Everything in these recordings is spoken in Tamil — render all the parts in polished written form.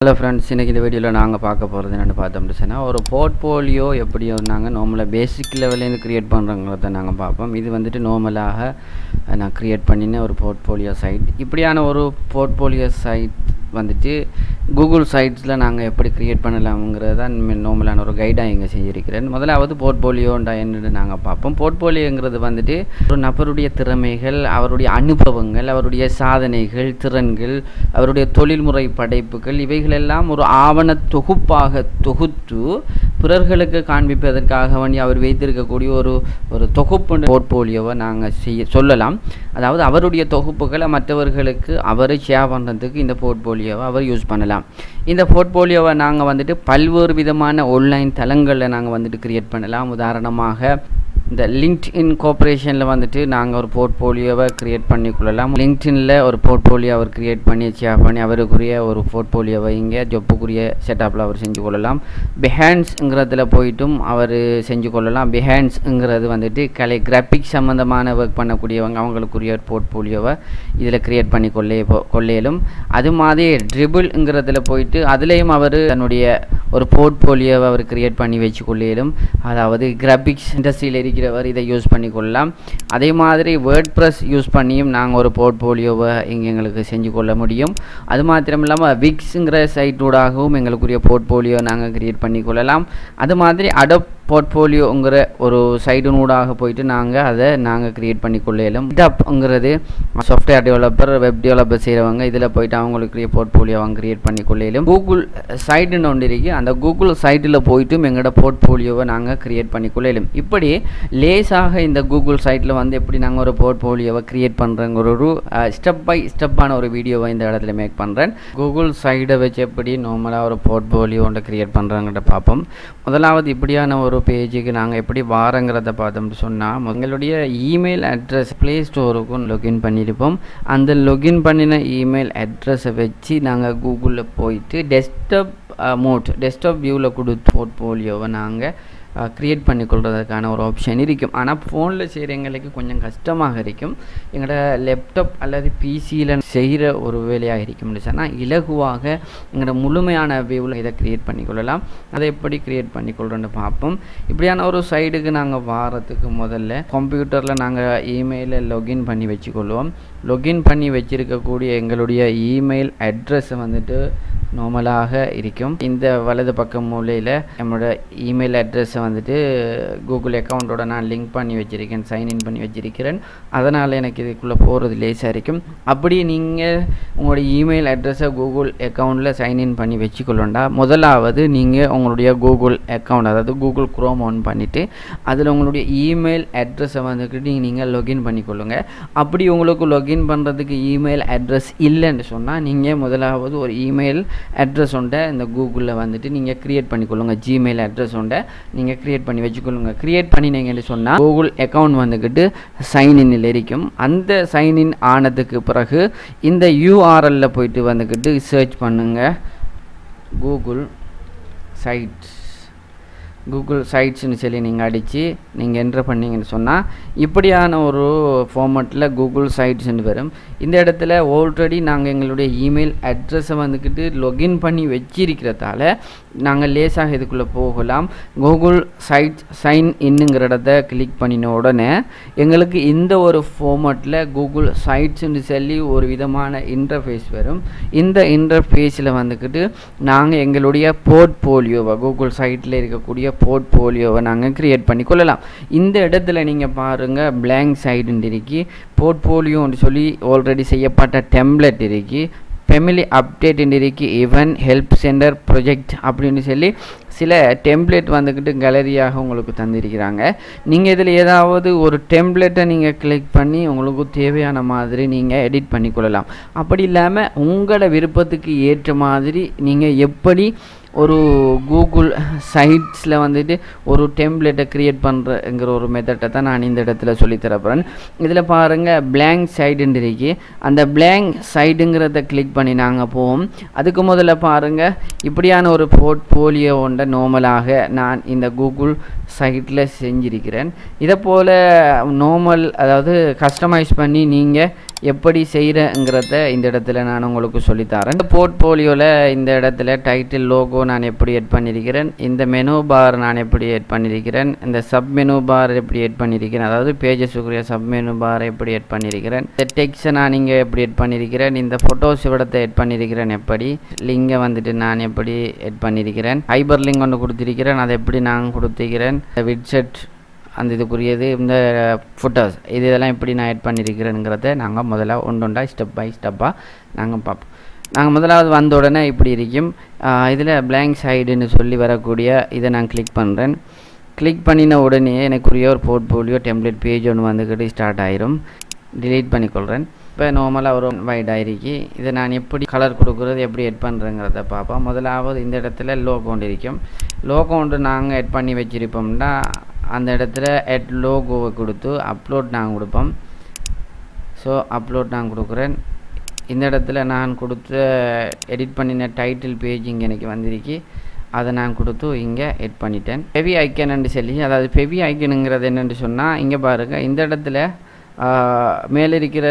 Hello friends, in this video we will talk about a portfolio எப்படி நாங்க நார்மலா பேசிக் லெவல்ல இருந்து கிரியேட் பண்றங்கறத நாங்க பாப்போம். இது வந்துட்டு நார்மலாக நான் கிரியேட் பண்ணின ஒரு portfolio சைட். இப்படியான ஒரு portfolio சைட் வந்துட்டு Google சைட்ஸ்ல நாங்க எப்படி கிரியேட் பண்ணலாம்ங்கறத நார்மலான ஒரு கைடா இங்க செஞ்சிருக்கிறேன். முதலாவது portfolioண்டா என்னன்னு நாங்க பாப்போம். portfolioங்கிறது வந்துட்டு ஒரு நபருடைய திறமைகள், அவருடைய அனுபவங்கள், அவருடைய சாதனைகள், திறன்கள், அவருடைய தொழில்முறை படைப்புகள் இவைகளெல்லாம் ஒரு ஆவண தொகுப்பாக தொகுத்து பிறர்களுக்கு காண்பிப்பதற்காக வேண்டி அவர் வைத்திருக்கக்கூடிய ஒரு தொகுப்பு போர்ட்ஃபோலியோவை நாங்கள் சொல்லலாம். அதாவது அவருடைய தொகுப்புகளை மற்றவர்களுக்கு அவரை ஷேர் பண்ணுறதுக்கு இந்த போர்ட்ஃபோலியோவை அவர் யூஸ் பண்ணலாம். இந்த போர்ட்ஃபோலியோவை நாங்கள் வந்துட்டு பல்வேறு விதமான ஆன்லைன் தளங்களில் நாங்கள் வந்துட்டு கிரியேட் பண்ணலாம். உதாரணமாக இந்த LinkedIn கார்ப்பரேஷன்ல வந்துட்டு நாங்க ஒரு போர்ட்ஃபோலியோவை கிரியேட் பண்ணிக்கொள்ளலாம். LinkedInல ஒரு போர்ட்ஃபோலியோ அவர் கிரியேட் பண்ணி ஷேர் பண்ணி அவருக்குரிய ஒரு போர்ட்ஃபோலியோவை இங்கே ஜொப்புக்குரிய செட்டப்ல அவர் செஞ்சு கொள்ளலாம். Behance-ங்கிறதுல போய்ட்டும் அவர் செஞ்சு கொள்ளலாம். Behance-ங்கிறது வந்துட்டு கலை கிராஃபிக் சம்பந்தமான வர்க் பண்ணக்கூடியவங்க அவங்களுக்குரிய போர்ட்ஃபோலியோவை இதில் கிரியேட் பண்ணி கொள்ளையிலும். அது மாதிரி Dribbble-ங்கிறதுல போயிட்டு அதுலேயும் அவர் தன்னுடைய ஒரு போர்ட்ஃபோலியோவை அவர் கிரியேட் பண்ணி வச்சு கொள்ளையிலும். அதாவது கிராஃபிக்ஸ் இண்டஸ்ட்ரியில் இருக்கிறவர் இதை யூஸ் பண்ணிக்கொள்ளலாம். அதே மாதிரி WordPress யூஸ் பண்ணியும் நாங்கள் ஒரு போர்ட்ஃபோலியோவை இங்கே எங்களுக்கு செஞ்சு கொள்ள முடியும். அது மாத்திரம் இல்லாமல் Wix-ங்கிற சைட்டூடாகவும் எங்களுக்குரிய போர்ட்ஃபோலியோ நாங்கள் கிரியேட் பண்ணிக்கொள்ளலாம். அது மாதிரி Adobe போர்ட்ஃபோலியோங்கிற ஒரு சைடுனூடாக போயிட்டு நாங்கள் கிரியேட் பண்ணிக்கொள்ளலாம். GitHub-ங்கிறது சாஃப்ட்வேர் டெவலப்பர், வெப் டெவலப்பர் செய்கிறவங்க இதில் போயிட்டு அவங்களுக்கு போர்ட்ஃபோலியோ அவங்க கிரியேட் பண்ணிக்கொள்ளலாம். கூகுள் சைட்டுன்னு ஒன்று இருக்கு. அந்த கூகுள் சைட்டில் போயிட்டும் எங்களோட போர்ட்ஃபோலியோவை நாங்கள் கிரியேட் பண்ணிக்கொள்ளலாம். இப்படி லேசாக இந்த கூகுள் சைட்டில் வந்து எப்படி நாங்கள் ஒரு போர்ட்ஃபோலியோவை கிரியேட் பண்ணுறங்கிற ஒரு ஸ்டெப் பை ஸ்டெப்பான ஒரு வீடியோவை இந்த இடத்துல மேக் பண்ணுறேன். கூகுள் சைடை வச்சு எப்படி நார்மலாக ஒரு போர்ட்ஃபோலியோ ஒன்று கிரியேட் பண்ணுறாங்கிட்ட பார்ப்போம். முதலாவது இப்படியான ஒரு பேஜுக்கு நாங்கள் எப்படி வாரங்கிறத பார்த்தோம்னு சொன்னால் எங்களுடைய இமெயில் அட்ரஸ் ப்ளே ஸ்டோருக்கும் லொகின் பண்ணியிருப்போம். அந்த லொகின் பண்ணின இமெயில் அட்ரஸை வச்சு நாங்கள் கூகுளில் போயிட்டு டெஸ்க்டாப் வியூவில் கொடுத்து போர்ட்ஃபோலியோவை நாங்கள் கிரியேட் பண்ணிக்கொள்றதுக்கான ஒரு ஆப்ஷன் இருக்கும். ஆனால் ஃபோனில் செய்கிற எங்களுக்கு கொஞ்சம் கஷ்டமாக இருக்கும். எங்களோட லேப்டாப் அல்லது பிசியில் செய்கிற ஒரு வேலையாக இருக்கும்னு சொன்னால் இலகுவாக எங்களோட முழுமையான வியூவில் இதை கிரியேட் பண்ணிக்கொள்ளலாம். அதை எப்படி கிரியேட் பண்ணிக்கொள்கிறோன்னு பார்ப்போம். இப்படியான ஒரு சைடுக்கு நாங்கள் வாரத்துக்கு முதல்ல கம்ப்யூட்டரில் நாங்கள் இமெயிலை லொகின் பண்ணி வச்சுக்கொள்வோம். லொகின் பண்ணி வச்சுருக்கக்கூடிய எங்களுடைய இமெயில் அட்ரஸை வந்துட்டு நார்மலாக இருக்கும். இந்த வலது பக்கம் மூலையில் நம்மளோட இமெயில் அட்ரஸை வந்துட்டு கூகுள் அக்கௌண்ட்டோட நான் லிங்க் பண்ணி வச்சுருக்கேன், சைன்இன் பண்ணி வச்சுருக்கிறேன். அதனால் எனக்கு இதுக்குள்ளே போகிறது லேசாக இருக்கும். அப்படி நீங்கள் உங்களுடைய இமெயில் அட்ரஸை கூகுள் அக்கௌண்ட்டில் சைன்இன் பண்ணி வச்சுக்கொள்ளண்டா முதலாவது நீங்கள் உங்களுடைய கூகுள் அக்கௌண்ட் அதாவது கூகுள் குரோம் ஆன் பண்ணிவிட்டு அதில் உங்களுடைய இமெயில் அட்ரஸை வந்துக்கிட்டு நீங்கள் லொகின் பண்ணிக்கொள்ளுங்க. அப்படி உங்களுக்கு லொகின் பண்ணுறதுக்கு இமெயில் அட்ரஸ் இல்லைன்னு சொன்னால் நீங்கள் முதலாவது ஒரு இமெயில் அட்ரஸ் உண்டை இந்த கூகுளில் வந்துட்டு நீங்கள் க்ரியேட் பண்ணிக்கொள்ளுங்க. ஜிமெயில் அட்ரஸ் உண்டை நீங்கள் க்ரியேட் பண்ணி வச்சுக்கொள்ளுங்க. க்ரியேட் பண்ணினீங்கன்னு சொன்னால் கூகுள் அக்கௌண்ட் வந்துக்கிட்டு சைன்இன்னில் இருக்கும். அந்த சைன்இன் ஆனதுக்கு பிறகு இந்த URL போயிட்டு வந்துக்கிட்டு சர்ச் பண்ணுங்கள் கூகுள் சைட்ஸ்னு சொல்லி நீங்கள் அடித்து நீங்கள் என்ட்ரு பண்ணிங்கன்னு சொன்னால் இப்படியான ஒரு ஃபார்மேட்டில் கூகுள் சைட்ஸ்ன்னு வரும். இந்த இடத்துல ஆல்ரெடி நாங்கள் எங்களுடைய இமெயில் அட்ரஸை வந்துக்கிட்டு லொகின் பண்ணி வச்சிருக்கிறதால நாங்கள் லேசாக இதுக்குள்ளே போகலாம். கூகுள் சைன் இன்னுங்கிற இடத்த கிளிக் பண்ணின உடனே எங்களுக்கு இந்த ஒரு ஃபார்மேட்டில் கூகுள் சைட்ஸ்ன்னு சொல்லி ஒரு விதமான இன்டர்ஃபேஸ் வரும். இந்த இன்டர்ஃபேஸில் வந்துக்கிட்டு நாங்கள் எங்களுடைய போர்ட்ஃபோலியோவை கூகுள் சைட்டில் இருக்கக்கூடிய போர்ட்ஃபோலியோவை நாங்கள் கிரியேட் பண்ணி கொள்ளலாம். இந்த இடத்துல நீங்கள் பாருங்கள் பிளாங்க் சைடுன்னு இருக்கி போர்ட்ஃபோலியோன்னு சொல்லி ஆல்ரெடி செய்யப்பட்ட டெம்ப்ளேட் இருக்கி ஃபேமிலி அப்டேட் இருக்கு ஈவென்ட் ஹெல்ப் சென்டர் ப்ரொஜெக்ட் அப்படின்னு சொல்லி சில டெம்ப்ளேட் வந்துக்கிட்டு கேலரியாக உங்களுக்கு தந்திருக்கிறாங்க. நீங்கள் இதில் ஏதாவது ஒரு டெம்ப்ளேட்டை நீங்கள் கிளிக் பண்ணி உங்களுக்கு தேவையான மாதிரி நீங்கள் எடிட் பண்ணிக்கொள்ளலாம். அப்படி இல்லாமல் உங்களோட விருப்பத்துக்கு ஏற்ற மாதிரி நீங்கள் எப்படி ஒரு கூகுள் சைட்ஸில் வந்துட்டு ஒரு டெம்ப்ளேட்டை க்ரியேட் பண்ணுறங்கிற ஒரு மெத்தட்டை தான் நான் இந்த இடத்துல சொல்லித்தரப்போகிறேன். இதில் பாருங்கள் பிளாங்க் சைடுன்னு இருக்கு. அந்த பிளாங்க் சைடுங்கிறத கிளிக் பண்ணி நாங்கள் போவோம். அதுக்கு முதல்ல பாருங்கள் இப்படியான ஒரு போர்ட்ஃபோலியோ ஒன்றை நார்மலாக நான் இந்த கூகுள் சைட்டில் செஞ்சிருக்கிறேன். இதை போல் நார்மல் அதாவது கஸ்டமைஸ் பண்ணி நீங்கள் எப்படி செய்கிறேங்கிறத இந்த இடத்துல நான் உங்களுக்கு சொல்லித்தரேன். இந்த போர்ட்ஃபோலியோவில் இந்த இடத்துல டைட்டில் லோகோ நான் எப்படி எட் பண்ணியிருக்கிறேன், இந்த மெனு பார் நான் எப்படி எட் பண்ணியிருக்கிறேன், இந்த சப் மெனு பார் எப்படி எட் பண்ணியிருக்கிறேன், அதாவது பேஜஸுக்குரிய சப் மெனு பார் எப்படி எட் பண்ணியிருக்கிறேன், இந்த டெக்ஸ்ட்டை நான் இங்கே எப்படி எட் பண்ணியிருக்கிறேன், இந்த ஃபோட்டோஸ் விடத்தை எட் பண்ணியிருக்கிறேன், எப்படி லிங்கை வந்துட்டு நான் எப்படி எட் பண்ணியிருக்கிறேன், ஹைபர் லிங்க் ஒன்று கொடுத்திருக்கிறேன், அதை எப்படி நான் கொடுத்திருக்கிறேன், விட்செட் அந்த இதுக்குரியது, இந்த ஃபோட்டோஸ் இதெல்லாம் எப்படி நான் எட் பண்ணியிருக்கிறேங்கிறத நாங்கள் முதல்ல ஒன்றொண்டா ஸ்டெப் பை ஸ்டெப்பாக நாங்கள் பார்ப்போம். நாங்கள் முதலாவது வந்த உடனே இப்படி இருக்கும். இதில் பிளாங்க் சைடுன்னு சொல்லி வரக்கூடிய இதை நான் கிளிக் பண்ணுறேன். கிளிக் பண்ணின உடனே எனக்குரிய ஒரு போர்ட்ஃபோலியோ டெம்ப்ளேட் பேஜ் ஒன்று வந்துக்கிட்டு ஸ்டார்ட் ஆயிரும். டிலீட் பண்ணிக்கொள்கிறேன். இப்போ நார்மலாக ஒரு வைட் ஆகிருக்கு. இதை நான் எப்படி கலர் கொடுக்குறது, எப்படி எட் பண்ணுறேங்கிறத பார்ப்போம். முதலாவது இந்த இடத்துல லோகோ ஒன்று இருக்கும். லோகோ ஒன்று நாங்கள் எட் பண்ணி வச்சுருப்போம்னா அந்த இடத்துல எட் லோகோவை கொடுத்து அப்லோட் நாங்கள் கொடுப்போம். ஸோ அப்லோட் நான் கொடுக்குறேன். இந்த இடத்துல நான் கொடுத்த எடிட் பண்ணின டைட்டில் பேஜ் இங்கே எனக்கு வந்திருக்கு. அதை நான் கொடுத்து இங்கே எட் பண்ணிட்டேன். ஹெவி ஐக்கன்னு சொல்லி, அதாவது ஹெவி ஐக்கனுங்கிறது என்னென்னு சொன்னால் இங்கே பாருங்கள், இந்த இடத்துல மேலே இருக்கிற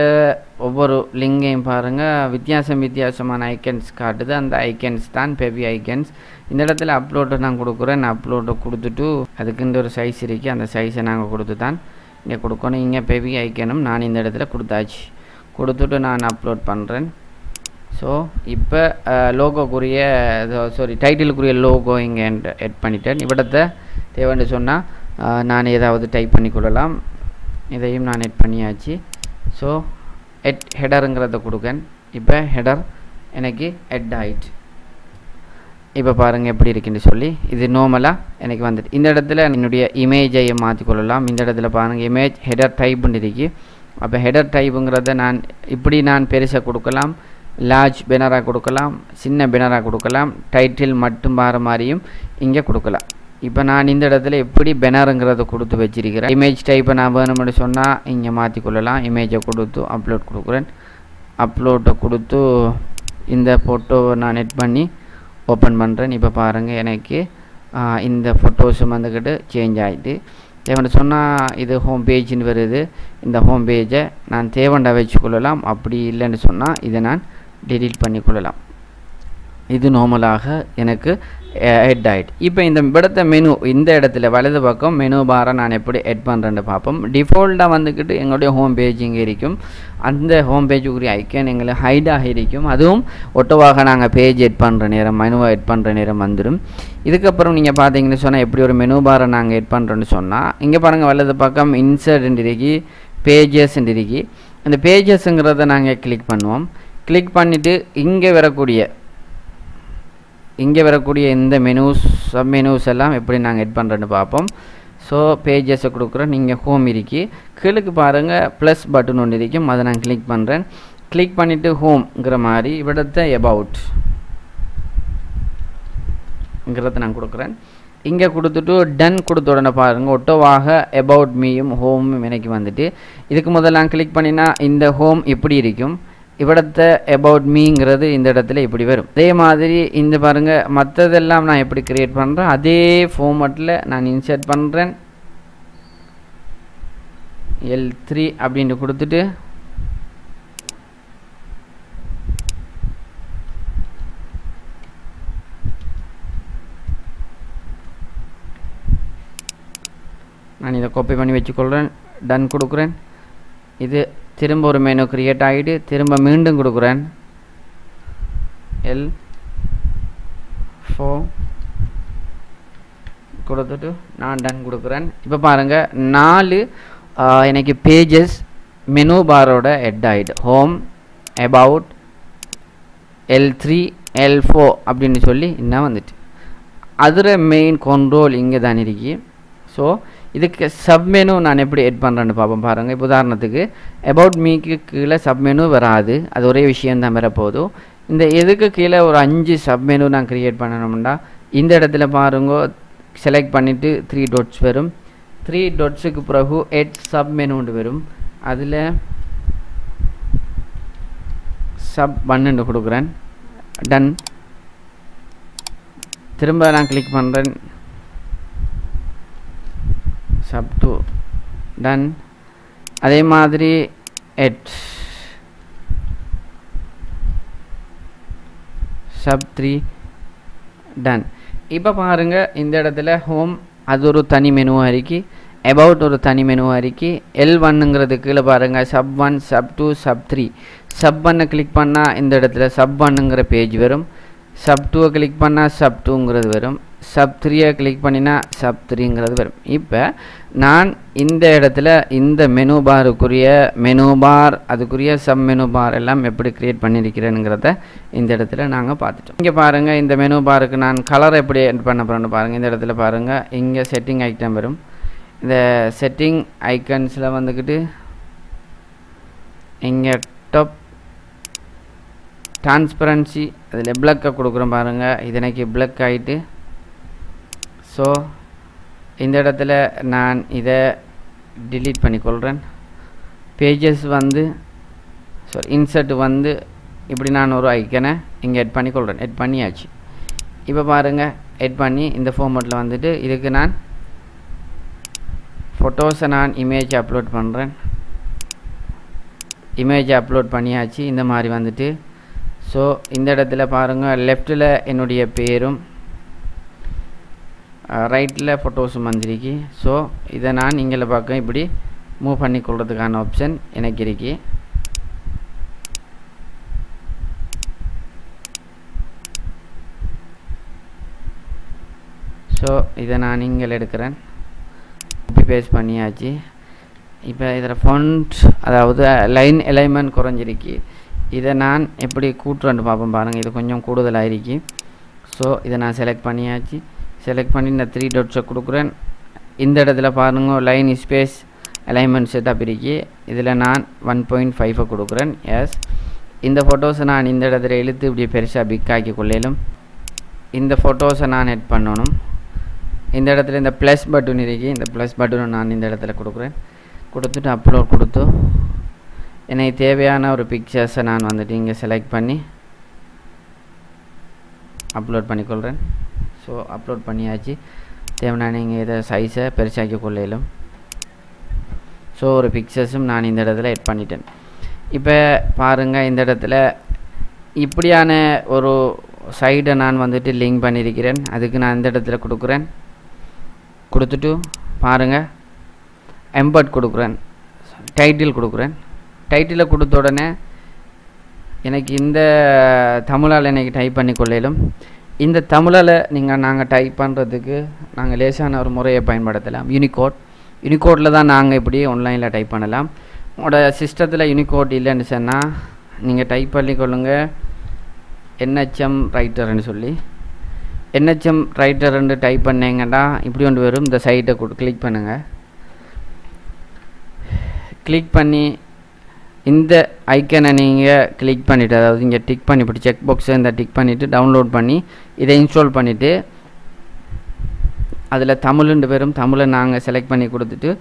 ஒவ்வொரு லிங்கையும் பாருங்கள் வித்தியாசமான ஐக்கன்ஸ் காட்டுது. அந்த ஐக்கன்ஸ் தான் ஹெவி ஐக்கன்ஸ். இந்த இடத்துல அப்லோட்டை நான் கொடுக்குறேன். அப்லோட்டை கொடுத்துட்டு அதுக்குன்ற ஒரு சைஸ் இருக்குது, அந்த சைஸை நாங்கள் கொடுத்து தான் இங்கே கொடுக்கணும். இங்கே ஹெவி ஐக்கனும் நான் இந்த இடத்துல கொடுத்தாச்சு. கொடுத்துட்டு நான் அப்லோட் பண்ணுறேன். ஸோ இப்போ லோகோக்குரிய டைட்டிலுக்குரிய லோகோ இங்கே எட் பண்ணிட்டேன். இவ்விடத்தை தேவைன்னு சொன்னால் நான் ஏதாவது டைப் பண்ணிக்கொள்ளலாம். இதையும் நான் எட் பண்ணியாச்சு. ஸோ ஹெடருங்கிறத கொடுக்கேன். இப்போ ஹெடர் எனக்கு எட் ஆயிட்டு. இப்போ பாருங்கள் எப்படி இருக்குன்னு சொல்லி, இது நார்மலாக எனக்கு வந்துட்டு. இந்த இடத்துல என்னுடைய இமேஜை மாற்றிக்கொள்ளலாம். இந்த இடத்துல பாருங்கள் இமேஜ் ஹெடர் டைப்புன்னு இருக்கு. அப்போ ஹெடர் டைப்புங்கிறத நான் பெருசாக கொடுக்கலாம், லார்ஜ் பேனராக கொடுக்கலாம், சின்ன பேனராக கொடுக்கலாம், டைட்டில் மட்டும் வர மாதிரியும் இங்கே கொடுக்கலாம். இப்போ நான் இந்த இடத்துல எப்படி பேனருங்கிறத கொடுத்து வச்சிருக்கிறேன். இமேஜ் டைப்பை நான் வேணும்னு சொன்னால் இங்கே மாற்றிக்கொள்ளலாம். இமேஜை கொடுத்து அப்லோட் கொடுக்குறேன். அப்லோட்டை கொடுத்து இந்த ஃபோட்டோவை நான் எட் பண்ணி ஓப்பன் பண்ணுறேன். இப்போ பாருங்கள் எனக்கு இந்த ஃபோட்டோஸும் வந்துக்கிட்டு சேஞ்ச் ஆகிட்டு. தேவைன்னு சொன்னால் இது ஹோம் பேஜ்னு வருது. இந்த ஹோம் பேஜை நான் தேவைண்டா வச்சுக்கொள்ளலாம். அப்படி இல்லைன்னு சொன்னால் இதை நான் டெலீட் பண்ணிக்கொள்ளலாம். இது நார்மலாக எனக்கு எட் ஆகிட்டு. இப்போ இந்த இடத்த மெனு, இந்த இடத்துல வலது பக்கம் மெனு பாரை நான் எப்படி எட் பண்ணுறேன்னு பார்ப்போம். டிஃபால்ட்டாக வந்துக்கிட்டு எங்களுடைய ஹோம் பேஜ் இங்கே இருக்கும். அந்த ஹோம் பேஜுக்குரிய ஐக்கன் எங்களுக்கு ஹைடாக இருக்கும். அதுவும் ஒட்டவாக நாங்கள் பேஜ் எட் பண்ணுற நேரம், மெனுவை எட் பண்ணுற நேரம் வந்துடும். இதுக்கப்புறம் நீங்கள் பார்த்தீங்கன்னு சொன்னால் எப்படி ஒரு மெனு பாரை நாங்கள் எட் பண்ணுறோன்னு சொன்னால் இங்கே பாருங்கள் வலது பக்கம் இன்சர்ட் இருக்கு, பேஜஸ் இருக்கு. அந்த பேஜஸ்ங்கிறத நாங்கள் கிளிக் பண்ணுவோம். கிளிக் பண்ணிவிட்டு இங்கே வரக்கூடிய இந்த மெனூஸ், சப் மெனூஸ் எல்லாம் எப்படி நாங்கள் எட் பண்ணுறேன்னு பார்ப்போம். ஸோ பேஜஸை கொடுக்குறோம். நீங்கள் ஹோம் இருக்கு, கீழுக்கு பாருங்கள் ப்ளஸ் பட்டன் ஒன்று இருக்கும். அதை நான் கிளிக் பண்ணுறேன். கிளிக் பண்ணிவிட்டு ஹோம்ங்கிற மாதிரி இவிடத்தை அபவுட்ங்கிறத நான் கொடுக்குறேன். இங்கே கொடுத்துட்டு டன் கொடுத்த உடனே பாருங்கள் ஒட்டோவாக அபவுட் மீயும் ஹோமும் எனக்கு வந்துட்டு. இதுக்கு முதல்ல நான் கிளிக் பண்ணினா இந்த ஹோம் இப்படி இருக்கும். இவ்விடத்தை அபவுட் மீங்கிறது இந்த இடத்துல இப்படி வரும். அதே மாதிரி இந்த பாருங்கள் மற்றதெல்லாம் நான் எப்படி க்ரியேட் பண்ணுறேன் அதே ஃபார்மேட்டில் நான் இன்சர்ட் பண்ணுறேன். L3 அப்படின்னு கொடுத்துட்டு நான் இதை காப்பி பண்ணி வச்சுக்கொள்கிறேன். டன் கொடுக்குறேன். இது திரும்ப ஒரு மெனு க்ரியேட் ஆகிட்டு திரும்ப மீண்டும் கொடுக்குறேன். L4 கொடுத்துட்டு நான் டன் கொடுக்குறேன். இப்போ பாருங்கள் 4 எனக்கு பேஜஸ் மெனு பாரோட ஹெட் ஆகிட்டு. ஹோம், அபவுட், L3, L4 அப்படின்னு சொல்லி இன்னும் வந்துட்டு. அதில் மெயின் கண்ட்ரோல் இங்கே தான் இருக்கு. ஸோ இதுக்கு சப்மெனு நான் எப்படி எட் பண்ணுறேன்னு பார்ப்போம். பாருங்கள் இப்போ உதாரணத்துக்கு அபவுட் மீக்கு கீழே சப்மெனு வராது, அது ஒரே விஷயந்தான் வரப்போதும். இந்த எதுக்கு கீழே ஒரு 5 சப்மெனு நான் க்ரியேட் பண்ணணும்னா இந்த இடத்துல பாருங்க செலக்ட் பண்ணிவிட்டு 3 dots வரும். 3 dotsக்கு பிறகு எட் சப்மெனு வரும். அதில் சப் 1 கொடுக்குறேன். டன். திரும்ப நான் கிளிக் பண்ணுறேன். sub 2 done. அதே மாதிரி எட் sub3 done. இப்போ பாருங்க இந்த இடத்துல ஹோம் அது ஒரு தனி மெனுவாக இருக்கு, about ஒரு தனி மெனுவாக இருக்கு. L1ங்கிறது கீழே பாருங்க sub1 sub2 sub3. sub1 click பண்ணால் இந்த இடத்துல sub1ங்கிற பேஜ் வரும், sub2 கிளிக் பண்ணால் sub2ங்கிறது வரும், sub3 கிளிக் பண்ணினா sub3ங்கிறது வரும். இப்போ நான் இந்த இடத்துல இந்த மெனு பாருக்குரிய மெனு பார் அதுக்குரிய சப் மெனு பார் எல்லாம் எப்படி கிரியேட் பண்ணியிருக்கிறேனுங்கிறத இந்த இடத்துல நாங்கள் பார்த்துட்டோம். இங்கே பாருங்கள் இந்த மெனு பாருக்கு நான் கலர் எப்படி எட் பண்ண போகிறேன்னு பாருங்கள். இந்த இடத்துல பாருங்கள் இங்கே செட்டிங் ஐட்டம் வரும். இந்த செட்டிங் ஐக்கன்ஸில் வந்துக்கிட்டு இங்கே டாப் டிரான்ஸ்பரன்சி அதில் பிளக்கை கொடுக்குறோம் பாருங்கள். இது எனக்கு பிளக் ஆகிட்டு ஸோ இந்த இடத்துல நான் இதை delete பண்ணிக்கொள்கிறேன். பேஜஸ் வந்து இன்சர்ட் வந்து இப்படி நான் ஒரு ஐக்கனை இங்கே எட் பண்ணிக்கொள்கிறேன். எட் பண்ணியாச்சு. இப்போ பாருங்கள் எட் பண்ணி இந்த ஃபார்மேட்டில் வந்துட்டு இதுக்கு நான் ஃபோட்டோஸை நான் இமேஜ் அப்லோட் பண்ணுறேன். இமேஜ் அப்லோட் பண்ணியாச்சு. இந்த மாதிரி வந்துட்டு ஸோ இந்த இடத்துல பாருங்கள் லெஃப்ட்டில் என்னுடைய பேரும் ரைட்டில் ஃபோட்டோஸும் வந்துருக்கு. ஸோ இதை நான் இங்கே பார்க்க இப்படி மூவ் பண்ணி கொள்றதுக்கான ஆப்ஷன் எனக்கு இருக்கு. ஸோ இதை நான் இங்கே எடுக்கிறேன், காப்பி பேஸ்ட் பண்ணியாச்சு. இப்போ இதில் ஃபாண்ட் அதாவது லைன் அலைன்மெண்ட் குறைஞ்சிருக்கு. இதை நான் எப்படி கூட்டுறேன்னு பார்ப்போம் பாருங்கள். இது கொஞ்சம் கூடுதலாகிருக்கு. ஸோ இதை நான் செலக்ட் பண்ணியாச்சு. செலக்ட் பண்ணி இந்த 3 டாட்ஸை கொடுக்குறேன். இந்த இடத்துல பாருங்கள் லைன் ஸ்பேஸ் அலைன்மெண்ட் செட்டப் இருக்கு. இதில் நான் 1.5 கொடுக்குறேன். எஸ் இந்த ஃபோட்டோஸை நான் இந்த இடத்துல இழுத்து இப்படி பெருசாக பிக் ஆக்கி கொள்ளையிலும். இந்த ஃபோட்டோஸை நான் எட் பண்ணணும். இந்த இடத்துல இந்த ப்ளஸ் பட்டன் இருக்கு. இந்த ப்ளஸ் பட்டனை நான் இந்த இடத்துல கொடுக்குறேன். கொடுத்துட்டு அப்லோட் கொடுத்து எனக்கு தேவையான ஒரு பிக்சர்ஸை நான் வந்துட்டு இங்கே செலக்ட் பண்ணி அப்லோட் பண்ணிக்கொள்கிறேன். ஸோ அப்லோட் பண்ணியாச்சு. தேவையான நீங்கள் இதை சைஸை பெருசாக்கி கொள்ளையிலும். ஸோ ஒரு பிக்சர்ஸும் நான் இந்த இடத்துல எட் பண்ணிட்டேன். இப்போ பாருங்கள் இந்த இடத்துல இப்படியான ஒரு சைடை நான் வந்துட்டு லிங்க் பண்ணியிருக்கிறேன். அதுக்கு நான் இந்த இடத்துல கொடுக்குறேன். கொடுத்துட்டு பாருங்கள் எம்பர்ட் கொடுக்குறேன், டைட்டில் கொடுக்குறேன். டைட்டிலை கொடுத்த உடனே எனக்கு இந்த தமிழால் எனக்கு டைப் பண்ணி கொள்ளையிலும். இந்த தமிழில் நாங்கள் டைப் பண்ணுறதுக்கு நாங்கள் லேசான ஒரு முறையை பயன்படுத்தலாம். யூனிகோடில் தான் நாங்கள் இப்படி ஆன்லைனில் டைப் பண்ணலாம். உங்களோட சிஸ்டத்தில் யூனிகோட் இல்லைன்னு சொன்னால் நீங்கள் டைப் பண்ணிக்கொள்ளுங்க NHM ரைட்டர்னு சொல்லி. NHM ரைட்டர்ன்னு டைப் பண்ணிங்கன்னா இப்படி ஒன்று வரும். இந்த சைட்டை கிளிக் பண்ணுங்கள். கிளிக் பண்ணி இந்த ஐக்கனை நீங்கள் கிளிக் பண்ணிவிட்டு அதாவது இங்கே டிக் பண்ணி இப்படி செக் பாக்ஸை இந்த டிக் பண்ணிவிட்டு டவுன்லோட் பண்ணி இதை இன்ஸ்டால் பண்ணிவிட்டு அதில் தமிழ்ண்டு வரும். தமிழை நாங்கள் செலக்ட் பண்ணி கொடுத்துட்டு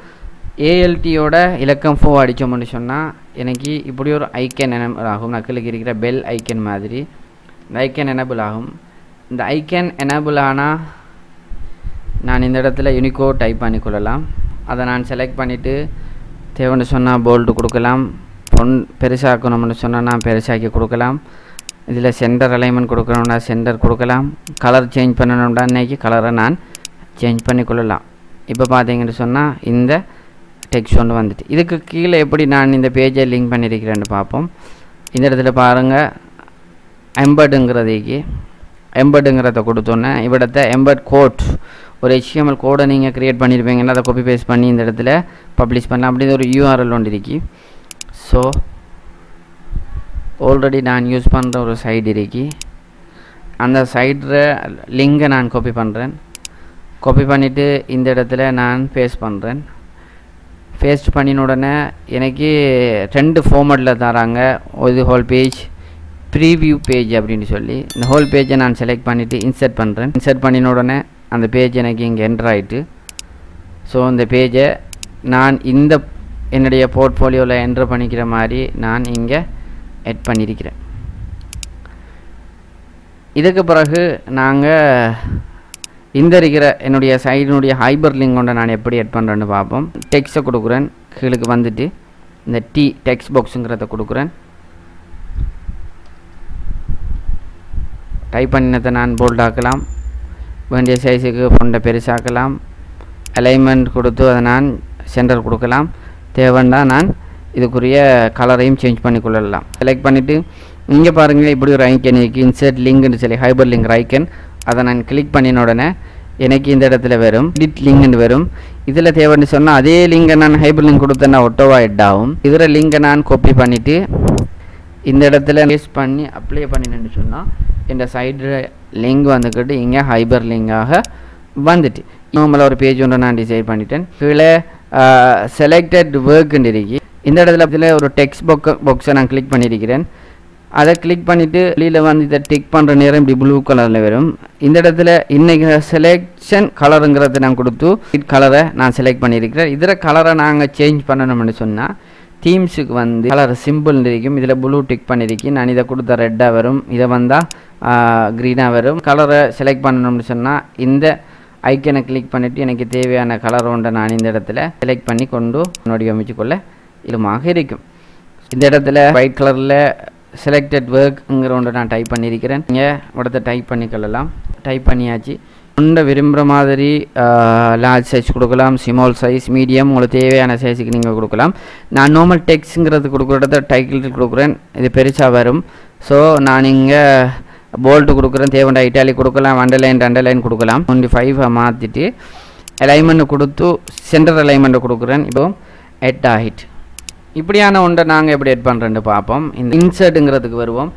ALTயோட இலக்கம் 4 அடித்தோம்னு சொன்னால் எனக்கு இப்படி ஒரு ஐக்கன் எனபிள் ஆகும். நக்கிலுக்கு இருக்கிற பெல் ஐக்கன் மாதிரி இந்த ஐக்கன் எனபிள் ஆகும். இந்த ஐக்கன் எனபிள் ஆனால் நான் இந்த இடத்துல யூனிகோட் டைப் பண்ணிக்கொள்ளலாம். அதை நான் செலக்ட் பண்ணிவிட்டு தேவைன்னு சொன்னால் போல்டு கொடுக்கலாம். பெருசாக்கணும்னு சொன்னால் நான் பெருசாக்கி கொடுக்கலாம். இதில் சென்டர் அலைன்மெண்ட் கொடுக்கணும்னா சென்டர் கொடுக்கலாம். கலர் சேஞ்ச் பண்ணணும்னா இன்றைக்கி கலரை நான் சேஞ்ச் பண்ணிக்கொள்ளலாம். இப்போ பார்த்தீங்கன்னு சொன்னால் இந்த டெக்ஸ்ட் ஒன்று வந்துட்டு இதுக்கு கீழே எப்படி நான் இந்த பேஜை லிங்க் பண்ணியிருக்கிறேன்னு பார்ப்போம். இந்த இடத்துல பாருங்கள் எம்பர்டுங்கிறத கொடுத்தோன்னே இவிடத்தை எம்பர்ட் கோட் ஒரு HTML கோடை நீங்கள் க்ரியேட் பண்ணியிருப்பீங்கன்னா அதை காப்பி பேஸ்ட் பண்ணி இந்த இடத்துல பப்ளிஷ் பண்ணலாம். அப்படி ஒரு URL ஒன்று இருக்கு. ஸோ ஆல்ரெடி நான் யூஸ் பண்ணுற ஒரு சைடு இருக்கு. அந்த சைடில் லிங்கை நான் காப்பி பண்ணுறேன். காப்பி பண்ணிவிட்டு இந்த இடத்துல நான் பேஸ்ட் பண்ணுறேன். பேஸ்ட் பண்ணின உடனே எனக்கு 2 ஃபார்மேட்டில் தராங்க. இது ஹோல் பேஜ் ப்ரீவியூ பேஜ் அப்படின்னு சொல்லி இந்த ஹோல் பேஜை நான் செலக்ட் பண்ணிவிட்டு இன்சர்ட் பண்ணுறேன். இன்சர்ட் பண்ணின உடனே அந்த பேஜ் எனக்கு இங்கே என்டர் ஆகிட்டு ஸோ இந்த பேஜை நான் இந்த என்னுடைய போர்ட்ஃபோலியோவில் என்டர் பண்ணிக்கிற மாதிரி நான் இங்கே எட் பண்ணியிருக்கிறேன். இதுக்கு பிறகு நாங்கள் இந்த இருக்கிற என்னுடைய சைடினுடைய ஹைபர் லிங்க் கொண்ட நான் எப்படி எட் பண்ணுறேன்னு பார்ப்போம். டெக்ஸ்ட்டை கொடுக்குறேன். கீழுக்கு வந்துட்டு இந்த டெக்ஸ்ட் பாக்ஸுங்கிறத கொடுக்குறேன். டைப் பண்ணினதை நான் போல்ட் ஆக்கலாம், வேண்டிய சைஸுக்கு ஃபொண்டை பெருசாக்கலாம், அலைன்மெண்ட் கொடுத்து அதை நான் சென்டர் கொடுக்கலாம். தேவைன்னா நான் இதுக்குரிய கலரையும் சேஞ்ச் பண்ணி கொள்ளலாம். செலக்ட் பண்ணிவிட்டு இங்கே பாருங்கள், இப்படி ஒரு ஐக்கன் இருக்குது, இன்சர்ட் லிங்க்னு சொல்லி ஹைபர் லிங்க் ஐக்கன். அதை நான் கிளிக் பண்ணின உடனே எனக்கு இந்த இடத்துல வரும் எடிட் லிங்க்னு வரும். இதில் தேவைன்னு சொன்னால் அதே லிங்கை நான் ஹைபர் லிங்க் கொடுத்தேன்னா ஒட்டோவா எட் ஆகும். இதில் லிங்கை நான் காப்பி பண்ணிவிட்டு இந்த இடத்துல பேஸ்ட் பண்ணி அப்ளை பண்ணினேன்னு சொன்னால் இந்த சைடு லிங்க் வந்துக்கிட்டு இங்கே ஹைபர் லிங்காக வந்துட்டு நார்மலாக ஒரு பேஜ் ஒன்று நான் டிசைட் பண்ணிட்டேன். கீழே செலக்டட் ஒர்க்குன்னு இருக்கு. இந்த இடத்துல ஒரு டெக்ஸ்ட் பாக்ஸை நான் கிளிக் பண்ணியிருக்கிறேன். அதை கிளிக் பண்ணிவிட்டு வெளியில் வந்து இதை டிக் பண்ணுற நேரம் இப்படி ப்ளூ கலரில் வரும். இந்த இடத்துல இன்றைக்கி செலெக்ஷன் கலருங்கிறத நான் கொடுத்து கலரை நான் செலக்ட் பண்ணியிருக்கிறேன். இதில் கலரை நாங்கள் சேஞ்ச் பண்ணணும்னு சொன்னால் தீம்ஸுக்கு வந்து கலர் சிம்பிள் இருக்கும். இதில் ப்ளூ டிக் பண்ணியிருக்கேன். நான் இதை கொடுத்த ரெட்டாக வரும், இதை வந்தால் க்ரீனாக வரும். கலரை செலக்ட் பண்ணணும்னு சொன்னால் இந்த ஐக்கனை கிளிக் பண்ணிவிட்டு எனக்கு தேவையான கலர் ஒன்றை நான் இந்த இடத்துல செலக்ட் பண்ணி கொண்டு வடிவமைச்சு கொள்ள இலமாக இருக்கும். இந்த இடத்துல ஒயிட் கலரில் செலக்டட் ஒர்க்குங்கிற ஒன்றை நான் டைப் பண்ணியிருக்கிறேன். நீங்கள் இடத்த டைப் பண்ணிக்கொள்ளலாம். டைப் பண்ணியாச்சு. ஒன்றை விரும்புகிற மாதிரி லார்ஜ் சைஸ் கொடுக்கலாம், ஸ்மால் சைஸ், மீடியம், உங்களுக்கு தேவையான சைஸுக்கு நீங்கள் கொடுக்கலாம். நான் நார்மல் டெக்ஸ்ட்ங்கிறது கொடுக்குற இடத்த டைட்டில் கொடுக்குறேன், இது பெருசாக வரும். ஸோ நான் இங்கே போல்ட்டு கொடுக்குறேன், தேவையான இட்டாலிக் கொடுக்கலாம், அண்டர்லைன் கொடுக்கலாம். 25 மாற்றிட்டு அலைன்மெண்ட் கொடுத்து சென்டர் அலைன்மெண்ட்டை கொடுக்குறேன். இப்போ எட் ஆகிட்டு இப்படியான ஒன்றை நாங்கள் எப்படி எட் பண்ணுறேன்னு பார்ப்போம். இந்த இன்சர்ட்டுங்கிறதுக்கு வருவோம்.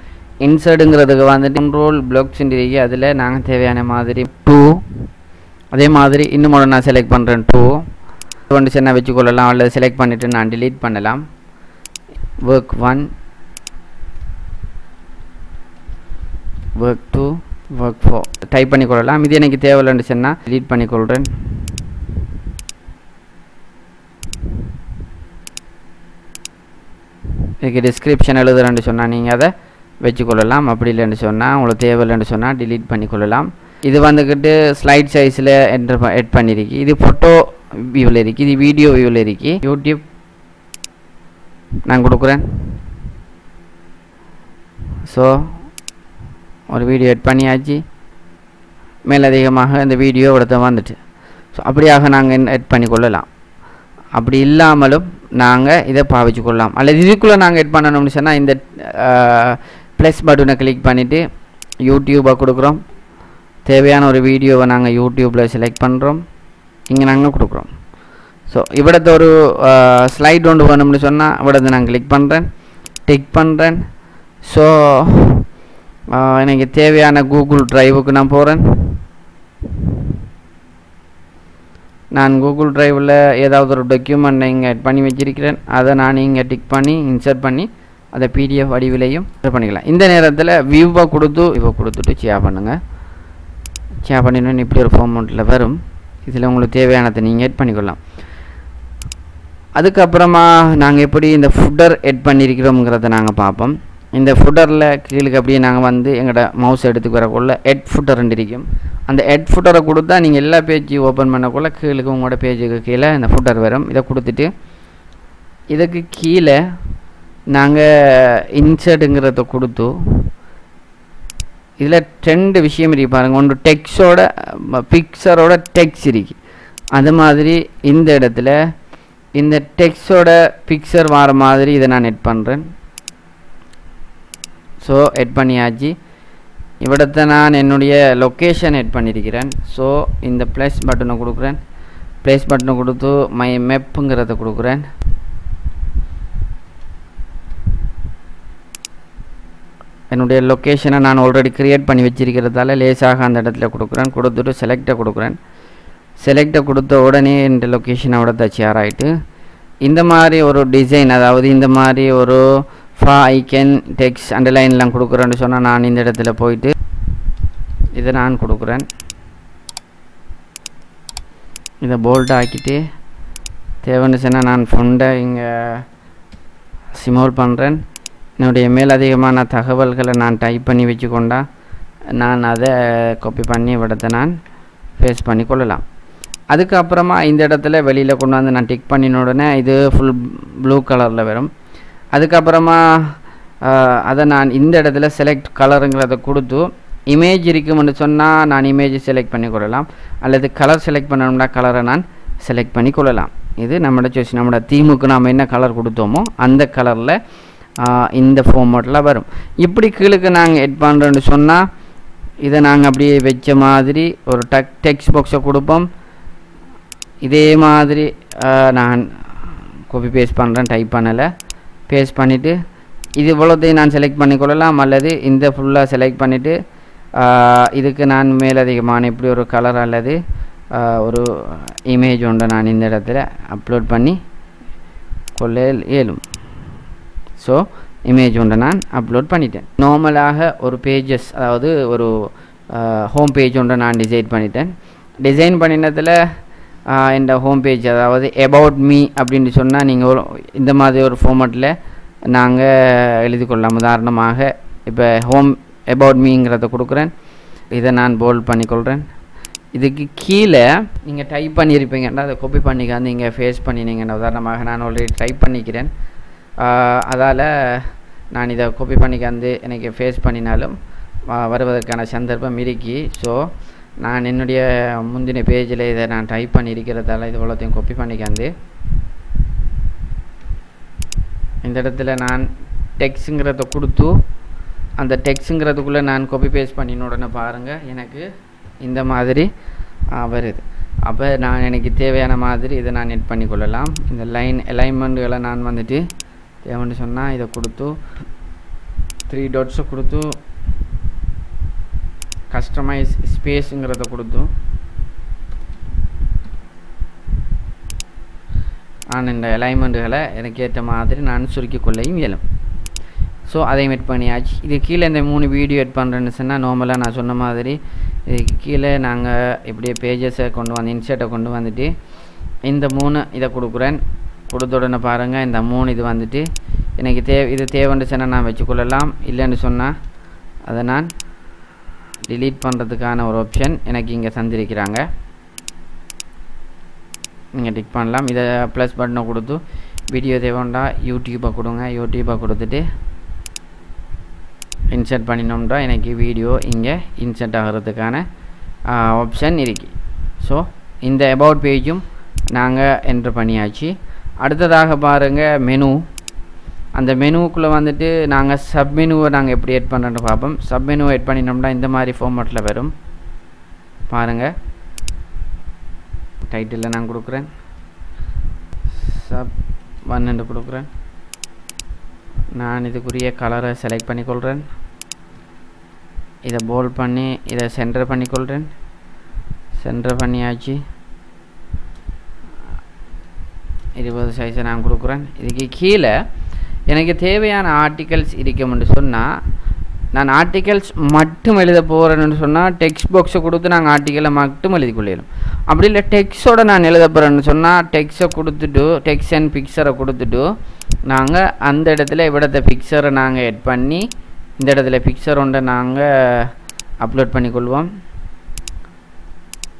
இன்சர்ட்டுங்கிறதுக்கு வந்துட்டு கண்ட்ரோல் பிளாக்ஸ் இருக்கு. அதில் நாங்கள் தேவையான மாதிரி 2, அதே மாதிரி இன்னும் ஒன்று நான் செலக்ட் பண்ணுறேன் 2 ஒன்று சின்ன வச்சுக்கொள்ளலாம். அல்லது செலக்ட் பண்ணிவிட்டு நான் டிலீட் பண்ணலாம். ஒர்க் 1, ஒர்க் 2, ஒர்க் 4 டைப் பண்ணிக்கொள்ளலாம். இது எனக்கு தேவையில்லைன்னு சொன்னால் டிலீட் பண்ணிக்கொள்கிறேன். இதுக்கு டிஸ்கிரிப்ஷன் எழுதுறேன்னு சொன்னால் நீங்கள் அதை வச்சுக்கொள்ளலாம். அப்படி இல்லைன்னு சொன்னால் உங்களுக்கு தேவையில்லைன்னு சொன்னால் டிலீட் பண்ணிக்கொள்ளலாம். இது வந்துக்கிட்டு ஸ்லைட் சைஸில் எட் பண்ணியிருக்கு. இது ஃபோட்டோ வியூவில் இருக்குது, இது வீடியோ வியூவில் இருக்குது. யூடியூப் நான் கொடுக்குறேன். ஸோ ஒரு வீடியோ எட் பண்ணியாச்சு. மேலதிகமாக இந்த வீடியோ இடத்த வந்துட்டு ஸோ அப்படியாக நாங்கள் எட் பண்ணிக்கொள்ளலாம். அப்படி இல்லாமலும் நாங்கள் இதை பாவிச்சு கொள்ளலாம். அல்லது இதுக்குள்ளே நாங்கள் எட் பண்ணணும்னு சொன்னால் இந்த ப்ளஸ் பட்டனை கிளிக் பண்ணிவிட்டு யூடியூப்பை கொடுக்குறோம். தேவையான ஒரு வீடியோவை நாங்கள் யூடியூப்பில் செலக்ட் பண்ணுறோம், இங்கே நாங்கள் கொடுக்குறோம். ஸோ இவிடத்தை ஒரு ஸ்லைட் ஒன்று வேணும்னு சொன்னால் இவிடத்தை நான் கிளிக் பண்ணுறேன், டிக் பண்ணுறேன். ஸோ எனக்கு தேவையான கூகுள் ட்ரைவுக்கு நான் போகிறேன். நான் கூகுள் ட்ரைவில் ஏதாவது ஒரு டாக்குமெண்ட்டை இங்கே எட் பண்ணி வச்சிருக்கிறேன். அதை நான் இங்கே டிக் பண்ணி இன்சர்ட் பண்ணி அதை பிடிஎஃப் வடிவிலையும் பண்ணிக்கலாம். இந்த நேரத்தில் வியூவை கொடுத்துட்டு ஷேர் பண்ணுங்கள். ஷேர் பண்ணினோன்னு இப்படி ஒரு ஃபார்மெட்டில் வரும். இதில் உங்களுக்கு தேவையானதை நீங்கள் எட் பண்ணிக்கொள்ளலாம். அதுக்கப்புறமா நாங்கள் எப்படி இந்த ஃபுட்டர் எட் பண்ணியிருக்கிறோங்கிறத நாங்கள் பார்ப்போம். இந்த ஃபுட்டரில் கீழுக்கு அப்படியே நாங்கள் வந்து எங்களோட மவுஸ் எடுத்துக்கு வரக்குள்ள எட் ஃபுட்டர் இருக்கும். அந்த எட் ஃபுட்டரை கொடுத்தா நீங்கள் எல்லா பேஜையும் ஓப்பன் பண்ணக்குள்ள கீழுக்கு உங்களோட பேஜுக்கு கீழே இந்த ஃபுட்டர் வரும். இதை கொடுத்துட்டு இதுக்கு கீழே நாங்கள் இன்சர்ட்டுங்கிறத கொடுத்து இதில் 2 விஷயம் இருக்கு பாருங்கள். ஒன்று டெக்ஸ்டோட பிக்சரோட டெக்ஸ்ட் இருக்கு. அது மாதிரி இந்த இடத்துல இந்த டெக்ஸ்டோட பிக்சர் வர மாதிரி இதை நான் எட் பண்ணுறேன். ஸோ எட் பண்ணியாச்சு. இவிடத்தை நான் என்னுடைய லொக்கேஷன் எட் பண்ணியிருக்கிறேன். ஸோ இந்த ப்ளஸ் பட்டனை கொடுக்குறேன். ப்ளஸ் பட்டனை கொடுத்து மை மேப்புங்கிறத கொடுக்குறேன். என்னுடைய லொக்கேஷனை நான் ஆல்ரெடி க்ரியேட் பண்ணி வச்சிருக்கிறதால லேசாக அந்த இடத்துல கொடுக்குறேன். கொடுத்துட்டு செலக்டை கொடுக்குறேன். செலக்டை கொடுத்த உடனே இந்த லொக்கேஷனை விட ஷேர் ஆகிட்டு இந்த மாதிரி ஒரு டிசைன், அதாவது இந்த மாதிரி ஒரு ஐக்கன் டெக்ஸ்ட் அண்டர்லைன்லாம் கொடுக்குறேன்னு சொன்னால் நான் இந்த இடத்துல போயிட்டு இதை நான் கொடுக்குறேன். இதை போல்ட் ஆக்கிட்டு தேவைன்னு சொன்னால் நான் ஃபொண்டை இங்கே ஸ்மால் பண்ணுறேன். என்னுடைய மேலதிகமான தகவல்களை நான் டைப் பண்ணி வச்சுக்கொண்டா நான் அதை காப்பி பண்ணி விடத்தை நான் பேஸ்ட் பண்ணி கொள்ளலாம். அதுக்கப்புறமா இந்த இடத்துல வெளியில் கொண்டு வந்து நான் டிக் பண்ணின உடனே இது ஃபுல் ப்ளூ கலரில் வரும். அதுக்கப்புறமா அதை நான் இந்த இடத்துல செலக்ட் கலருங்கிறத கொடுத்து இமேஜ் இருக்கும்னு சொன்னால் நான் இமேஜ் செலக்ட் பண்ணி கொள்ளலாம், அல்லது கலர் செலக்ட் பண்ணணும்னா கலரை நான் செலக்ட் பண்ணி கொள்ளலாம். இது நம்மளோட சாய்ஸ். நம்மளோட தீமுக்கு நாம் என்ன கலர் கொடுத்தோமோ அந்த கலரில் இந்த ஃபார்மேட்டில் வரும். இப்படி கீழுக்கு நாங்கள் எட் பண்ணுறோன்னு சொன்னால் இதை நாங்கள் அப்படியே வச்ச மாதிரி ஒரு டெக்ஸ்ட் பாக்ஸை கொடுப்போம். இதே மாதிரி நான் காப்பி பேஸ்ட் பண்ணுறேன், டைப் பண்ணலை, பேஸ்ட் பண்ணிவிட்டு இது இவ்வளோத்தையும் நான் செலக்ட் பண்ணிக்கொள்ளலாம், அல்லது இந்த ஃபுல்லாக செலக்ட் பண்ணிவிட்டு இதுக்கு நான் மேலதிகமான இப்படி ஒரு கலர் அல்லது ஒரு இமேஜ் ஒன்றை நான் இந்த இடத்துல அப்லோட் பண்ணி கொள்ள இயலும். ஸோ இமேஜ் ஒன்றை நான் அப்லோட் பண்ணிட்டேன். நார்மலாக ஒரு பேஜஸ், அதாவது ஒரு ஹோம் பேஜ் ஒன்றை நான் டிசைன் பண்ணிட்டேன். டிசைன் பண்ணினதில் இந்த ஹோம் பேஜ், அதாவது அபவுட் மீ அப்படின்னு சொன்னால் நீங்கள் இந்த மாதிரி ஒரு ஃபார்மேட்டில் நாங்கள் எழுதி கொள்ளலாம். உதாரணமாக இப்போ ஹோம் அபவுட் மீங்கிறத கொடுக்குறேன், இதை நான் போல்ட் பண்ணிக்கொள்கிறேன். இதுக்கு கீழே நீங்கள் டைப் பண்ணியிருப்பீங்கன்னா அதை காப்பி பண்ணிக்காந்து இங்கே ஃபேஸ் பண்ணினீங்கன்னா, உதாரணமாக நான் ஆல்ரெடி டைப் பண்ணிக்கிறேன், அதால் நான் இதை காப்பி பண்ணிக்காந்து எனக்கு ஃபேஸ் பண்ணினாலும் வருவதற்கான சந்தர்ப்பம் இருக்கி. ஸோ நான் என்னுடைய முந்தின பேஜில் இதை நான் டைப் பண்ணியிருக்கிறதால இது இவ்வளோத்தையும் காப்பி பண்ணிக்காந்து இந்த இடத்துல நான் டெக்ஸ்ட்டுங்கிறத கொடுத்து அந்த டெக்ஸ்ட்டுங்கிறதுக்குள்ளே நான் காப்பி பேஸ்ட் பண்ணின உடனே பாருங்கள் எனக்கு இந்த மாதிரி வருது. அப்போ நான் எனக்கு தேவையான மாதிரி இதை நான் எட் பண்ணி கொள்ளலாம். இந்த லைன் அலைன்மெண்ட்டுகளை நான் வந்துட்டு தேவைன்னு சொன்னால் இதை கொடுத்து 3 டாட்ஸை கொடுத்து கஸ்டமைஸ் ஸ்பேஸுங்கிறத கொடுத்து நான் இந்த அலைன்மெண்ட்டுகளை எனக்கு ஏற்ற மாதிரி நான் சுருக்கி கொள்ளையும் இயலும். ஸோ அதையும் எட் பண்ணியாச்சு. இது கீழே இந்த 3 வீடியோ எட் பண்ணுறேன்னு சொன்னால் நார்மலாக நான் சொன்ன மாதிரி இதுக்கு கீழே நாங்கள் இப்படியே பேஜஸை கொண்டு வந்து இன்சர்ட்டை கொண்டு வந்துட்டு இந்த 3 இதை கொடுக்குறேன். கொடுத்த உடனே பாருங்கள் இந்த 3 இது வந்துட்டு எனக்கு இது தேவைன்னு சொன்னால் நான் வச்சுக்கொள்ளலாம், இல்லைன்னு சொன்னால் அதை நான் டிலீட் பண்ணுறதுக்கான ஒரு ஆப்ஷன் எனக்கு இங்கே தந்திருக்கிறாங்க. நீங்கள் டிக் பண்ணலாம். இதை ப்ளஸ் பட்டனை கொடுத்து வீடியோ தேவைண்டா யூடியூப்பை கொடுங்க. யூடியூப்பை கொடுத்துட்டு இன்சர்ட் பண்ணினோம்னா எனக்கு வீடியோ இங்கே இன்சர்ட் ஆகிறதுக்கான ஆப்ஷன் இருக்குது. ஸோ இந்த அபவுட் பேஜும் நாங்கள் என்ட்ரு பண்ணியாச்சு. அடுத்ததாக பாருங்கள் மெனு. அந்த மெனுவுக்குள்ளே வந்துட்டு நாங்கள் சப் மெனுவை நாங்கள் எப்படி எட் பண்ணுறோன்னு பார்ப்போம். சப் மெனுவை எட் பண்ணினோம்னா இந்த மாதிரி ஃபார்மேட்டில் வரும். பாருங்கள் டைட்டிலில் நான் கொடுக்குறேன், சப் 1 கொடுக்குறேன். நான் இதுக்குரிய கலரை செலக்ட் பண்ணிக்கொள்கிறேன், இதை போல்ட் பண்ணி இதை சென்டர் பண்ணிக்கொள்கிறேன். சென்டர் பண்ணியாச்சு. 20 சைஸை நான் கொடுக்குறேன். இதுக்கு கீழே எனக்கு தேவையான ஆர்டிகல்ஸ் இருக்கும்னு சொன்னால் நான் ஆர்டிகல்ஸ் மட்டும் எழுத போகிறேன்னு சொன்னால் டெக்ஸ்ட் பாக்ஸை கொடுத்து நாங்கள் ஆர்டிக்கலை மட்டும் எழுதி கொள்ளிடும். அப்படி இல்லை டெக்ஸ்டோட நான் எழுத போகிறேன்னு சொன்னால் டெக்ஸ்ட்டை கொடுத்துட்டு டெக்ஸ்ட் அண்ட் பிக்சரை கொடுத்துட்டு நாங்கள் அந்த இடத்துல இவ்விடத்த பிக்சரை நாங்கள் எட் பண்ணி இந்த இடத்துல பிக்சர் ஒன்றை நாங்கள் அப்லோட் பண்ணிக்கொள்வோம்.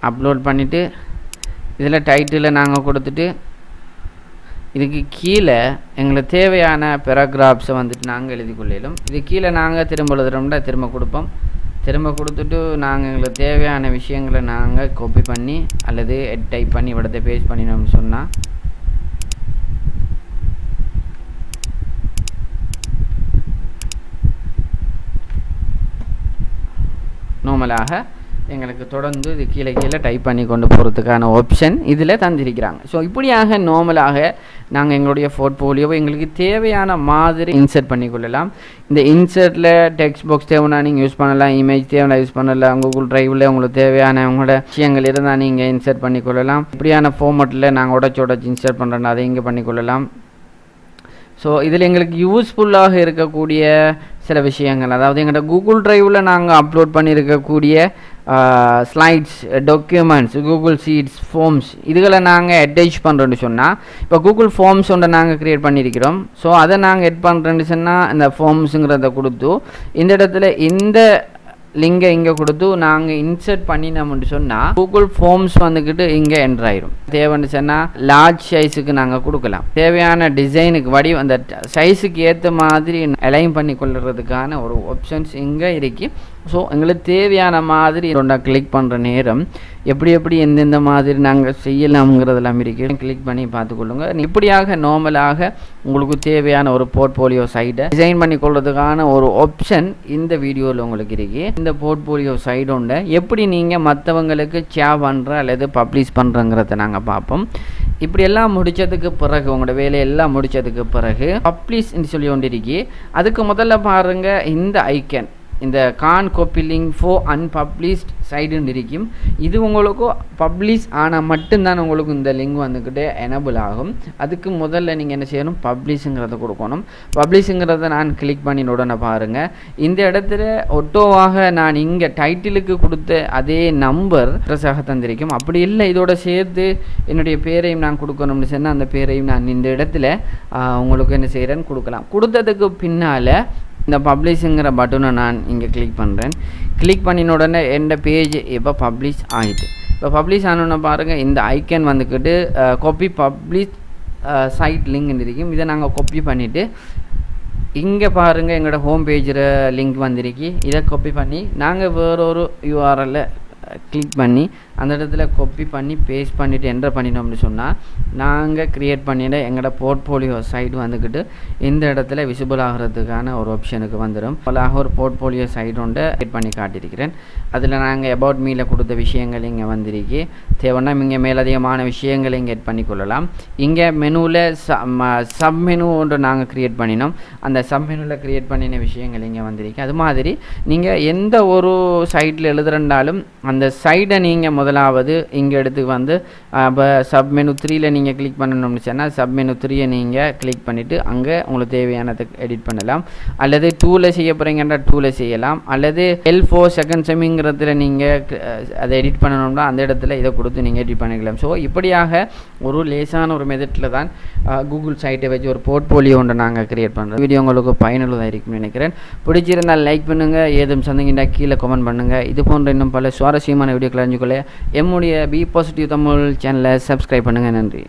அப்லோட் பண்ணிவிட்டு இதில் டைட்டிலை நாங்கள் கொடுத்துட்டு இதுக்கு கீழே எங்களுக்கு தேவையான பேராகிராஃப்ஸை வந்துட்டு நாங்கள் எழுதி கொள்ளிடும். இது கீழே நாங்கள் திரும்ப எழுதுகிறோம்னா திரும்ப கொடுப்போம். திரும்ப கொடுத்துட்டு நாங்கள் எங்களுக்கு தேவையான விஷயங்களை நாங்கள் காப்பி பண்ணி அல்லது டைப் பண்ணி இவிடத்தை பேஸ்ட் பண்ணினோம்னு சொன்னால் நார்மலாக எங்களுக்கு தொடர்ந்து இது கீழே டைப் பண்ணி கொண்டு போகிறதுக்கான ஆப்ஷன் இதில் தந்திருக்கிறாங்க. ஸோ இப்படியாக நார்மலாக நாங்கள் எங்களுடைய போர்ட்ஃபோலியோவை எங்களுக்கு தேவையான மாதிரி இன்சர்ட் பண்ணிக்கொள்ளலாம். இந்த இன்சர்ட்டில் டெக்ஸ்ட் பாக்ஸ் தேவைன்னா நீங்கள் யூஸ் பண்ணலாம், இமேஜ் தேவைன்னா யூஸ் பண்ணலாம், கூகுள் ட்ரைவில் உங்களுக்கு தேவையான உங்களோட விஷயங்கள் இருந்தால் நீங்கள் இன்சர்ட் பண்ணிக்கொள்ளலாம். இப்படியான ஃபார்மேட்டில் நாங்கள் உடச்சி இன்சர்ட் பண்ணுறோன்னா அதை இங்கே பண்ணிக்கொள்ளலாம். ஸோ இதில் எங்களுக்கு யூஸ்ஃபுல்லாக இருக்கக்கூடிய சில விஷயங்கள், அதாவது எங்களோட கூகுள் ட்ரைவில் நாங்கள் அப்லோட் பண்ணியிருக்கக்கூடிய slides, documents, Google sheets, forms இதுகளை நாங்கள் அட்டாச் பண்ணுறோன்னு சொன்னால் இப்போ கூகுள் ஃபார்ம்ஸ் ஒன்றை நாங்கள் க்ரியேட் பண்ணியிருக்கிறோம். ஸோ அதை நாங்கள் எட் பண்ணுறோன்னு சொன்னால் இந்த ஃபார்ம்ஸுங்கிறத கொடுத்து இந்த இடத்துல இந்த லிங்கை இங்கே கொடுத்து நாங்கள் இன்சர்ட் பண்ணினோம்னு சொன்னால் கூகுள் ஃபார்ம்ஸ் வந்துக்கிட்டு இங்கே என்ட்ராயிரும். தேவைன்னு சொன்னால் லார்ஜ் சைஸுக்கு நாங்கள் கொடுக்கலாம். தேவையான டிசைனுக்கு அந்த சைஸுக்கு ஏற்ற மாதிரி அலைன் பண்ணி கொள்ளுறதுக்கான ஒரு ஆப்ஷன்ஸ் இங்கே இருக்கு. ஸோ எங்களுக்கு தேவையான மாதிரி கிளிக் பண்ணுற நேரம் எப்படி எந்தெந்த மாதிரி நாங்கள் செய்யலாம்ங்கிறதெல்லாம் இருக்கு. கிளிக் பண்ணி பார்த்துக்கொள்ளுங்க. இப்படியாக நார்மலாக உங்களுக்கு தேவையான ஒரு போர்ட்ஃபோலியோ சைடை டிசைன் பண்ணி கொள்றதுக்கான ஒரு ஆப்ஷன் இந்த வீடியோவில் உங்களுக்கு இருக்கு. இந்த போர்ட்ஃபோலியோ சைடோண்ட எப்படி நீங்கள் மற்றவங்களுக்கு ஷேர் பண்ணுற அல்லது பப்ளிஷ் பண்ணுறங்கிறத நாங்கள் பார்ப்போம். இப்படி எல்லாம் முடித்ததுக்கு பிறகு உங்களோட வேலையெல்லாம் முடித்ததுக்கு பிறகு பப்ளிஷ்ன்னு சொல்லி ஒன்று இருக்கு. அதுக்கு முதல்ல பாருங்கள் இந்த ஐக்கன், இந்த கான் காப்பி லிங்க் ஃபார் அன்பப்ளிஷ்ட் சைடுன்னு இருக்கும். இது உங்களுக்கு பப்ளிஷ் ஆனால் மட்டும்தான் உங்களுக்கு இந்த லிங்க் வந்துக்கிட்டே எனபிள் ஆகும். அதுக்கு முதல்ல நீங்கள் என்ன செய்யணும், பப்ளிஷுங்கிறத கொடுக்கணும். பப்ளிஷுங்கிறத நான் கிளிக் பண்ணி உடனே பாருங்கள், இந்த இடத்துல ஒட்டோவாக நான் இங்கே டைட்டிலுக்கு கொடுத்த அதே நம்பர் அட்ரஸாக தந்திருக்கும். அப்படி இல்லை, இதோட சேர்த்து என்னுடைய பேரையும் நான் கொடுக்கணும்னு சொன்னால் அந்த பேரையும் நான் இந்த இடத்துல உங்களுக்கு என்ன செய்கிறேன்னு கொடுக்கலாம். கொடுத்ததுக்கு பின்னால் இந்த பப்ளிஷுங்கிற பட்டனை நான் இங்கே கிளிக் பண்ணுறேன். கிளிக் பண்ணின உடனே எந்த பேஜ் இப்போ பப்ளிஷ் ஆகிட்டு. இப்போ பப்ளிஷ் ஆனோன்னு பாருங்கள், இந்த ஐக்கன் வந்துக்கிட்டு காப்பி பப்ளிஷ் சைட் லிங்க் இருக்கும். இதை நாங்கள் காப்பி பண்ணிவிட்டு இங்கே பாருங்கள் எங்களோட ஹோம் பேஜில் லிங்க் வந்திருக்கு. இதை காப்பி பண்ணி நாங்கள் வேறொரு யூஆர்எல்ல கிளிக் பண்ணி அந்த இடத்துல காப்பி பண்ணி பேஸ்ட் பண்ணிவிட்டு என்டர் பண்ணினோம்னு சொன்னால் நாங்கள் க்ரியேட் பண்ணிவிட எங்களோட போர்ட்ஃபோலியோ சைடு வந்துக்கிட்டு இந்த இடத்துல விசிபிள் ஆகிறதுக்கான ஒரு ஆப்ஷனுக்கு வந்துடும். பலாக ஒரு போர்ட்ஃபோலியோ சைடு ஒன்று கிரியேட் பண்ணி காட்டியிருக்கிறேன். அதில் நாங்கள் அபவுட் மீல கொடுத்த விஷயங்கள் இங்கே வந்திருக்கு. தேவைன்னா இங்கே மேலதிகமான விஷயங்களை இங்கே எட் பண்ணிக்கொள்ளலாம். இங்கே மெனுவில் சப் மெனு ஒன்று நாங்கள் க்ரியேட் பண்ணினோம். அந்த சப் மெனுவில் க்ரியேட் பண்ணின விஷயங்கள் இங்கே வந்திருக்கு. அது மாதிரி நீங்கள் எந்த ஒரு சைட்டில் எழுதுறண்டாலும் அந்த சைடை நீங்கள் முதலாவது இங்கே எடுத்து வந்து இப்போ சப் மெனு 3ல் நீங்கள் கிளிக் பண்ணணும்னு சொன்னால் சப் மெனு 3யை நீங்கள் கிளிக் பண்ணிவிட்டு அங்கே உங்களுக்கு தேவையானதுக்கு எடிட் பண்ணலாம். அல்லது 2ல் செய்ய போகிறீங்கன்னா 2ல் செய்யலாம். அல்லது L4 செகண்ட் செமிங்கிறதுல நீங்கள் அதை எடிட் பண்ணணும்னா அந்த இடத்துல இதை கொடுத்து நீங்கள் எடிட் பண்ணிக்கலாம். ஸோ இப்படியாக ஒரு லேசான ஒரு மெத்தடில் தான் கூகுள் சைட்டை வச்சு ஒரு போர்ட்ஃபோலியோ ஒன்று நாங்கள் க்ரியேட் பண்ணுறோம். வீடியோ உங்களுக்கு பயனுள்ளதாக இருக்கும்னு நினைக்கிறேன். பிடிச்சிருந்தால் லைக் பண்ணுங்கள், ஏதும் சந்தேகம்னா கீழே கமெண்ட் பண்ணுங்கள். இது போன்ற இன்னும் பல சுவாரஸ்யமான வீடியோக்களை அறிஞ்சுக்கொள்ள எம்முடைய பி பாசிட்டிவ் தமிழ் சேனலை சப்ஸ்கிரைப் பண்ணுங்கள். நன்றி.